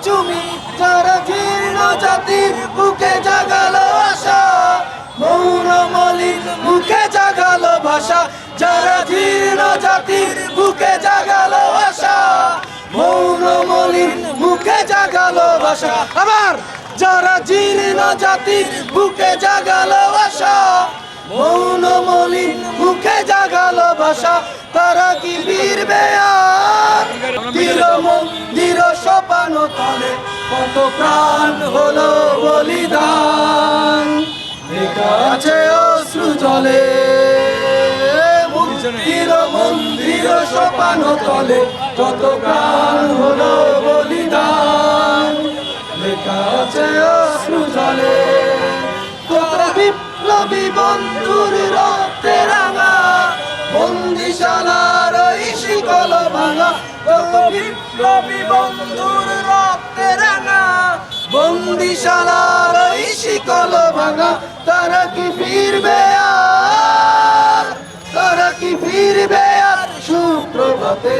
চুমি যারা জীর্ণ জাতির বুকে জাগালো আশা, মৌন মলিন মুখে জাগালো ভাষা, যারা জীর্ণ জাতির বুকে জাগালো আশা, মৌন মলিন মুখে জাগালো ভাষা। আবার যারা জীর্ণ জাতির বুকে জাগালো আশা, মৌন মলিন মুখে জাগালো ভাষা, তারা কি ফিরবে আর? তীর মন্দির সোপানো তলে কত প্রাণ হলো বলিদান, লেখা আছে অশ্রু জলে। তীর মন্দির সোপানো তলে কত প্রাণ হলো বলিদান, লেখা আছে অশ্রু জলে। কত বিপ্লবী বন্ধুর রক্তে রাঙা বন্দিশালার ওই শিকল ভাঙা, কত বিপ্লবী বন্ধুর রক্তে রাঙা বন্দিশালার ওই শিকল ভাঙা, তারা কি ফিরবে আর? তারা কি ফিরবে আর সুপ্রভাতে?